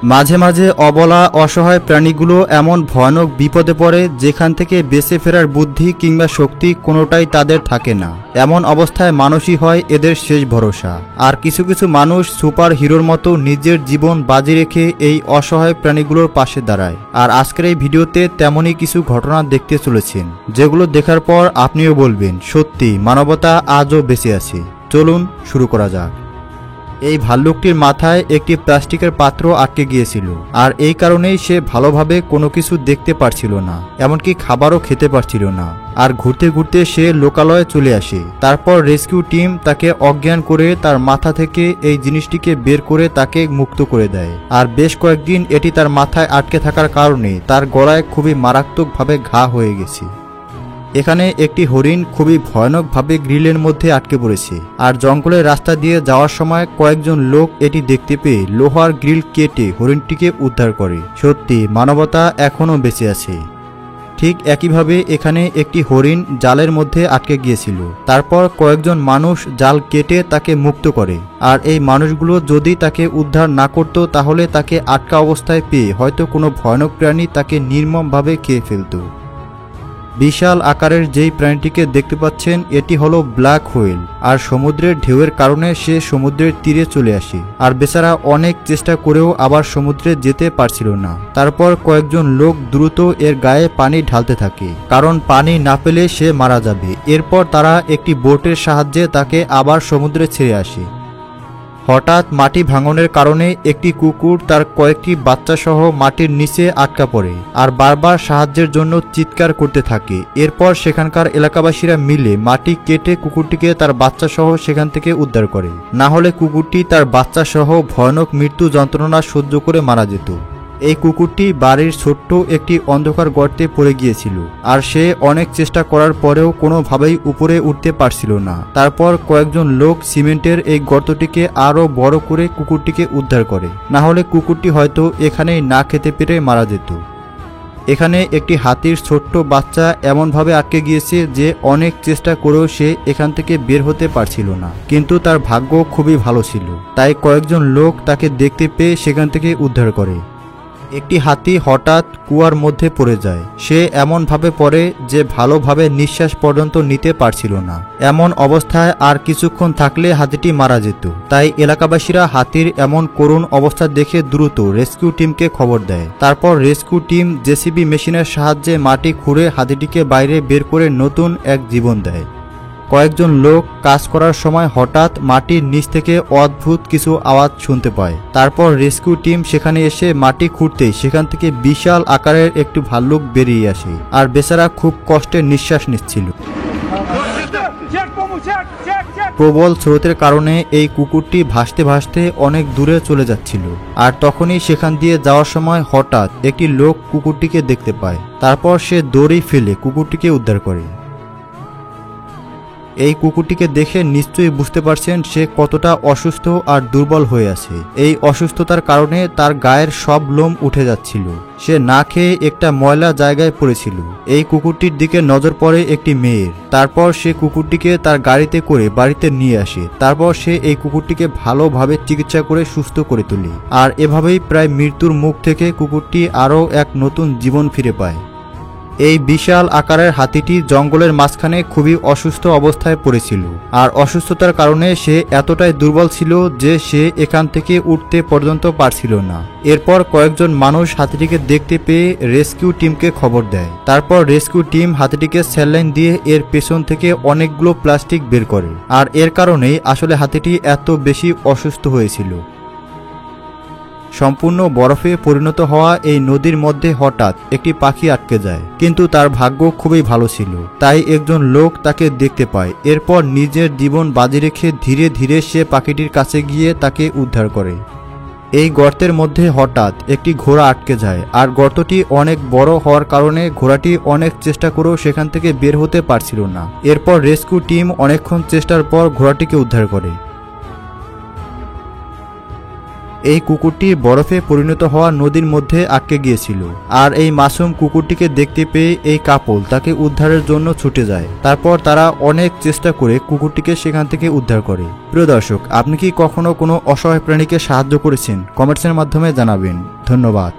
মাঝে মাঝে অবলা অসহায় প্রাণীগুলো এমন ভয়ানক বিপদে পড়ে যেখান থেকে বেঁচে ফেরার বুদ্ধি কিংবা শক্তি কোনোটাই তাদের থাকে না। এমন অবস্থায় মানুষই হয় এদের শেষ ভরসা। আর কিছু কিছু মানুষ সুপার হিরোর মতো নিজের জীবন বাজি রেখে এই অসহায় প্রাণীগুলোর পাশে দাঁড়ায়। আর আজকের এই ভিডিওতে তেমনই কিছু ঘটনা দেখতে চলেছেন, যেগুলো দেখার পর আপনিও বলবেন সত্যি মানবতা আজও বেঁচে আছে। চলুন শুরু করা যাক। এই ভাল্লুকটির মাথায় একটি প্লাস্টিকের পাত্র আটকে গিয়েছিল, আর এই কারণেই সে ভালোভাবে কোনো কিছু দেখতে পারছিল না, এমনকি খাবারও খেতে পারছিল না। আর ঘুরতে ঘুরতে সে লোকালয়ে চলে আসে। তারপর রেস্কিউ টিম তাকে অজ্ঞান করে তার মাথা থেকে এই জিনিসটিকে বের করে তাকে মুক্ত করে দেয়। আর বেশ কয়েকদিন এটি তার মাথায় আটকে থাকার কারণে তার গলায় খুবই মারাত্মকভাবে ঘা হয়ে গেছে। এখানে একটি হরিণ খুবই ভয়ানকভাবে গ্রিলের মধ্যে আটকে পড়েছে, আর জঙ্গলের রাস্তা দিয়ে যাওয়ার সময় কয়েকজন লোক এটি দেখতে পেয়ে লোহার গ্রিল কেটে হরিণটিকে উদ্ধার করে। সত্যি মানবতা এখনও বেঁচে আছে। ঠিক একইভাবে এখানে একটি হরিণ জালের মধ্যে আটকে গিয়েছিল। তারপর কয়েকজন মানুষ জাল কেটে তাকে মুক্ত করে। আর এই মানুষগুলো যদি তাকে উদ্ধার না করত, তাহলে তাকে আটকা অবস্থায় পেয়ে হয়তো কোনো ভয়ানক প্রাণী তাকে নির্মমভাবে খেয়ে ফেলত। বিশাল আকারের যেই প্রাণীটিকে দেখতে পাচ্ছেন এটি হলো ব্ল্যাক হোয়েল। আর সমুদ্রের ঢেউয়ের কারণে সে সমুদ্রের তীরে চলে আসে। আর বেচারা অনেক চেষ্টা করেও আবার সমুদ্রে যেতে পারছিল না। তারপর কয়েকজন লোক দ্রুত এর গায়ে পানি ঢালতে থাকে, কারণ পানি না পেলে সে মারা যাবে। এরপর তারা একটি বোটের সাহায্যে তাকে আবার সমুদ্রে ছেড়ে আসে। হঠাৎ মাটি ভাঙনের কারণে একটি কুকুর তার কয়েকটি বাচ্চা সহ মাটির নিচে আটকা পড়ে আর বারবার সাহায্যের জন্য চিৎকার করতে থাকে। এরপর সেখানকার এলাকাবাসীরা মিলে মাটি কেটে কুকুরটিকে তার বাচ্চা সহ সেখান থেকে উদ্ধার করে, না হলে কুকুরটি তার বাচ্চা সহ ভয়ানক মৃত্যু যন্ত্রণা সহ্য করে মারা যেত। এই কুকুরটি বাড়ির ছোট্ট একটি অন্ধকার গর্তে পড়ে গিয়েছিল, আর সে অনেক চেষ্টা করার পরেও কোনোভাবেই উপরে উঠতে পারছিল না। তারপর কয়েকজন লোক সিমেন্টের এই গর্তটিকে আরও বড় করে কুকুরটিকে উদ্ধার করে, না হলে কুকুরটি হয়তো এখানেই না খেতে পেরে মারা যেত। এখানে একটি হাতির ছোট্ট বাচ্চা এমনভাবে আটকে গিয়েছে যে অনেক চেষ্টা করেও সে এখান থেকে বের হতে পারছিল না, কিন্তু তার ভাগ্য খুবই ভালো ছিল, তাই কয়েকজন লোক তাকে দেখতে পেয়ে সেখান থেকে উদ্ধার করে। একটি হাতি হঠাৎ কুয়ার মধ্যে পড়ে যায়। সে এমনভাবে পড়ে যে ভালোভাবে নিঃশ্বাস পর্যন্ত নিতে পারছিল না। এমন অবস্থায় আর কিছুক্ষণ থাকলে হাতিটি মারা যেত। তাই এলাকাবাসীরা হাতির এমন করুণ অবস্থা দেখে দ্রুত রেস্কিউ টিমকে খবর দেয়। তারপর রেস্কিউ টিম জেসিবি মেশিনের সাহায্যে মাটি খুঁড়ে হাতিটিকে বাইরে বের করে নতুন এক জীবন দেয়। কয়েকজন লোক কাজ করার সময় হঠাৎ মাটির নিচ থেকে অদ্ভুত কিছু আওয়াজ শুনতে পায়। তারপর রেস্কিউ টিম সেখানে এসে মাটি খুঁড়তেই সেখান থেকে বিশাল আকারের একটি ভাল্লুক বেরিয়ে আসে, আর বেচারা খুব কষ্টে নিঃশ্বাস নিচ্ছিল। প্রবল স্রোতের কারণে এই কুকুরটি ভাসতে ভাসতে অনেক দূরে চলে যাচ্ছিল। আর তখনই সেখান দিয়ে যাওয়ার সময় হঠাৎ একটি লোক কুকুরটিকে দেখতে পায়। তারপর সে দড়ি ফেলে কুকুরটিকে উদ্ধার করে। এই কুকুরটিকে দেখে নিশ্চয়ই বুঝতে পারছেন সে কতটা অসুস্থ আর দুর্বল হয়ে আছে। এই অসুস্থতার কারণে তার গায়ের সব লোম উঠে যাচ্ছিল। সে না খেয়ে একটা ময়লা জায়গায় পড়েছিল। এই কুকুরটির দিকে নজর পড়ে একটি মেয়ের। তারপর সে কুকুরটিকে তার গাড়িতে করে বাড়িতে নিয়ে আসে। তারপর সে এই কুকুরটিকে ভালোভাবে চিকিৎসা করে সুস্থ করে তোলে। আর এভাবেই প্রায় মৃত্যুর মুখ থেকে কুকুরটি আরও এক নতুন জীবন ফিরে পায়। এই বিশাল আকারের হাতিটি জঙ্গলের মাঝখানে খুবই অসুস্থ অবস্থায় পড়েছিল, আর অসুস্থতার কারণে সে এতটাই দুর্বল ছিল যে সে এখান থেকে উঠতে পর্যন্ত পারছিল না। এরপর কয়েকজন মানুষ হাতিটিকে দেখতে পেয়ে রেস্কিউ টিমকে খবর দেয়। তারপর রেস্কিউ টিম হাতিটিকে স্যালাইন দিয়ে এর পেছন থেকে অনেকগুলো প্লাস্টিক বের করে, আর এর কারণেই আসলে হাতিটি এত বেশি অসুস্থ হয়েছিল। সম্পূর্ণ বরফে পরিণত হওয়া এই নদীর মধ্যে হঠাৎ একটি পাখি আটকে যায়, কিন্তু তার ভাগ্য খুবই ভালো ছিল, তাই একজন লোক তাকে দেখতে পায়। এরপর নিজের জীবন বাজি রেখে ধীরে ধীরে সে পাখিটির কাছে গিয়ে তাকে উদ্ধার করে। এই গর্তের মধ্যে হঠাৎ একটি ঘোড়া আটকে যায়, আর গর্তটি অনেক বড় হওয়ার কারণে ঘোড়াটি অনেক চেষ্টা করেও সেখান থেকে বের হতে পারছিল না। এরপর রেস্কিউ টিম অনেকক্ষণ চেষ্টার পর ঘোড়াটিকে উদ্ধার করে। এই কুকুরটি বরফে পরিণত হওয়া নদীর মধ্যে আটকে গিয়েছিল। আর এই মাসুম কুকুরটিকে দেখতে পেয়ে এই কাপল তাকে উদ্ধারের জন্য ছুটে যায়। তারপর তারা অনেক চেষ্টা করে কুকুরটিকে সেখান থেকে উদ্ধার করে। প্রিয় দর্শক, আপনি কি কখনো কোনো অসহায় প্রাণীকে সাহায্য করেছেন? কমেন্টসের মাধ্যমে জানাবেন। ধন্যবাদ।